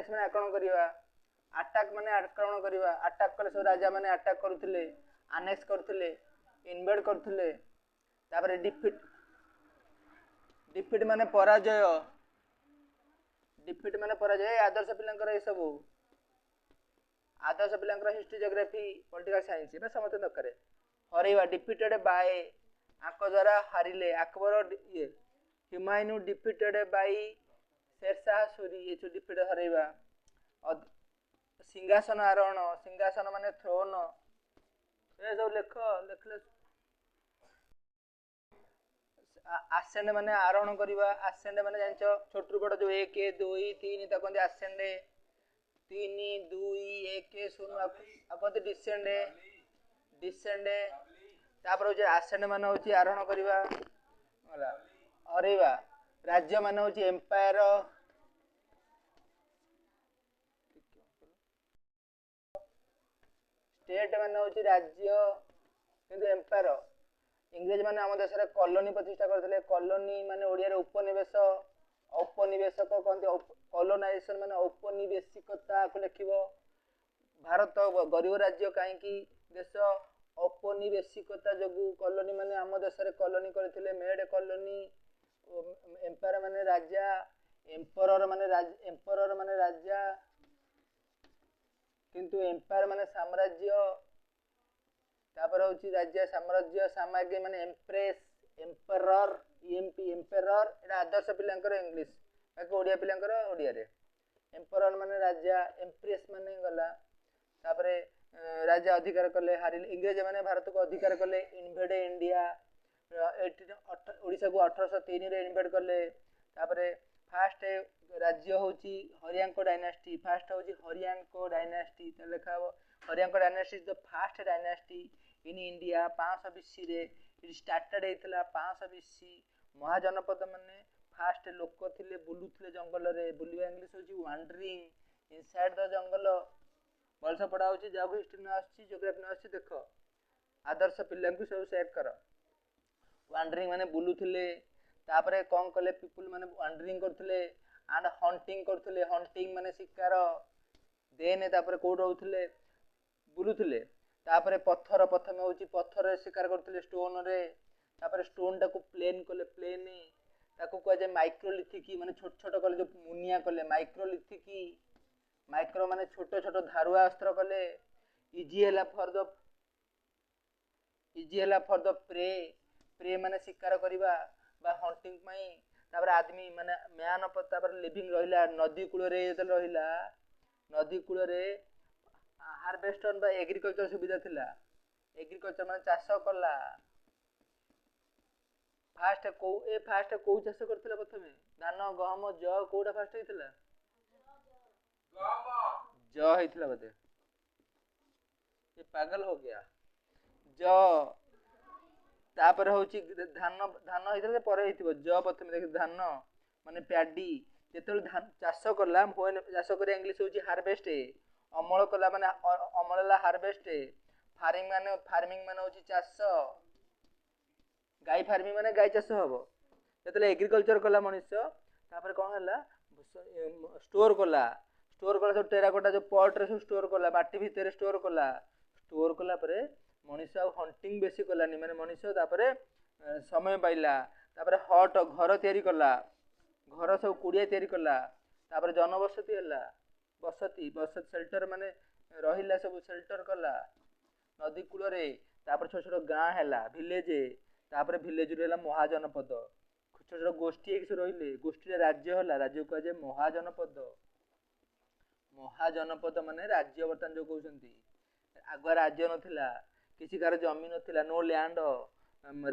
annexe माने आक्रमण करिवा attack माने आक्रमण करिवा अटैक कले सब राजा माने अटैक करूथिले आनेक्स करूथिले इन्वेड करूथिले तापर डिफिट माने पराजय आदर्श पिलांकर ए सब आदर्श पिलांकर हिस्ट्री ज्योग्राफी पॉलिटिकल साइंस बे समझ दरकार हरैवा डिफिटेड बाय आको द्वारा हारिले अकबर ये हुमायूं डिफिटेड बाय शेरशाह सूरी ये जो डिफिट हरैवा सिंहासन आरोहण सिंहासन माने थ्रोन ये सब लिखले आसेंड माने आरोहण करिवा आसेंड माने जानचो छोटू बड़ जो 1 2 3 ता कोन आसेंड 3 2 1 सुनो आपन डिसेंड डिसेंड तापर जे आसेंड माने होची आरोहण करिवा होला हरैवा राज्य माने होची एम्पायर स्टेट माने होची राज्य किंतु एम्पायर इंग्रेज माने हम देश रे कॉलोनी प्रतिष्ठा करथिले कॉलोनी माने ओडिया रे उपनिवेश औपनिवेशक कहते कॉलोनाइजेशन माने औपनिवेशिकता को लिखिबो भारत गरीब राज्य काहे की देश औपनिवेशिकता जगु कॉलोनी माने हम देश रे कॉलोनी करथिले मेड कॉलोनी एम्पायर माने राजा एम्परर माने राजा किंतु एम्पायर माने साम्राज्य तापर होची राज्य साम्राज्य साम्राज्य माने एम्प्रेस एम्परर ईएमपी एम्परर एटा आदर्श पिलांकर इंग्लिश बाकी ओडिया पिलांकर ओडिया रे एम्परर माने राजा एम्प्रेस माने गला तापर राजा अधिकार करले हारिल इंग्रेज माने भारत को अधिकार करले इन्वेड इंडिया ओडिसा को 1803 रे इन्वेड करले तापर फास्ट राज्य होची हरियांको डायनास्टी फास्ट होची हरियांको डायनास्टी त लिखा Haryanka dynasty is the first dynasty in India 500 BC रे इट स्टार्टेड हेतला 500 बीसी महाजनपद माने फास्ट लोक थिले बुलुथिले जंगल रे बुलिया इंग्लिश होची वांडरिंग इनसाइड द जंगल बलसा पढ़ा होची जागो हिस्ट्री न आछि ज्योग्राफी न आछि देखो आदर्श पिल्ला को सब सेट करो वांडरिंग माने बुलुथिले तापरे कोन कले पीपल माने वांडरिंग करथिले एंड हंटिंग करथिले हंटिंग माने शिकार देने तापरे कोड रहउथिले बुलुथिले तापरे पत्थर प्रथमे होची पत्थर रे शिकार करथिले स्टोन रे तापरे स्टोन टाको प्लेन कले प्लेन ताको कह जे माइक्रोलिथिक माने छोट छोट कले जो मुनिया कले माइक्रोलिथिक माइक्रो माने छोट छोट धारुआ अस्त्र कले इजी हला फॉर द प्रे माने शिकार करिबा बा हंटिंग पई तापर आदमी माने म्यान तापर लिविंग रहिला नदी कूल रे जतल रहिला नदी कूल रे हार्वेस्टर बा एग्रीकल्चर सुविधा थिला एग्रीकल्चर माने चाष करला फास्ट को चाष करथिला प्रथमे धान गहम ज कोडा फास्ट हेतिला ज हेतिला बते ये पागल हो गया ज तापर होची धान हेतिला परे हेतिबो ज प्रथमे देख धान माने प्याडी जेतल धान चाष करला होय चाष करे इंग्लिश होची हार्वेस्ट अमल कला माने अमलला हार्वेस्ट फार्मिंग माने होची चाष गाय फार्मिंग माने गाय चाष हबो जेतले एग्रीकल्चर कला मनुष्य तापर कोन हला स्टोर कला सब टेराकोटा जो पॉट रे सब स्टोर कला बाटी भीतर स्टोर कला परे मनुष्य हंटिंग बेसी कलानी माने मनुष्य तापरे समय पाइला तापरे हट घर तयारी कला घर सब कुड़िया तयारी कला तापरे जनबसती हला बसती शेल्टर माने रहिला सब शेल्टर कला नदी कूल रे तापर छोट छोट गां हला विलेज तापरे विलेज रे हला महाजनपद छोट छोट गोष्ठी एक रहिले गोष्ठी राज्य हला राज्य को जे महाजनपद माने राज्य बर्तन जो कहउछंती आगुआ राज्य नथिला किसी कार जमीन नथिला नो लैंड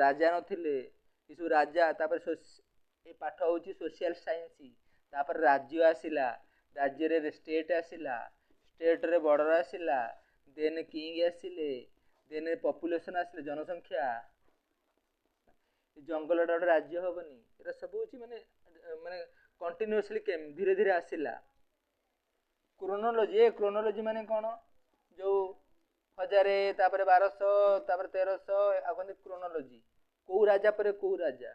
राजा नथिले किछु राजा तापर ए पाठ होची सोशल साइंस तापर राज्य आसिला राज्य रे स्टेट आसिला स्टेट रे बॉर्डर आसिला देन किंग आसिले देन पॉपुलेशन आसिले जनसंख्या जंगल डा राज्य होबनी एरा सब होची माने कंटीन्यूअसली केम धीरे धीरे आसिला क्रोनोलॉजी माने कोन जो 1000 तापर 1200 तापर 1300 आगोनी क्रोनोलॉजी को राजा परे को राजा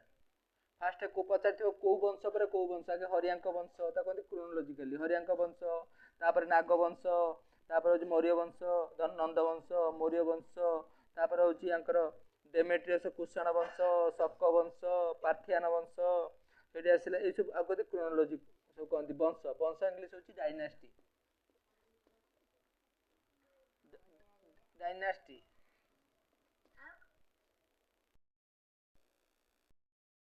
फास्ट को पचार कौ वंश पर कौ वंश आगे हरियांक वंश कहते क्रोनोलॉजिकली हरियांक वंश तापर नाग वंश तापर हूँ मौर्य वंश नंद वंश मौर्य वंश तापर हूँ यांकर डेमेट्रियस कुषाण वंश शक वंश पार्थियान वंश ये आसला ये सब आगे क्रोनोलॉजी सब कहते वंश वंश इंग्लीश हूँ डायनास्टी डायनास्टी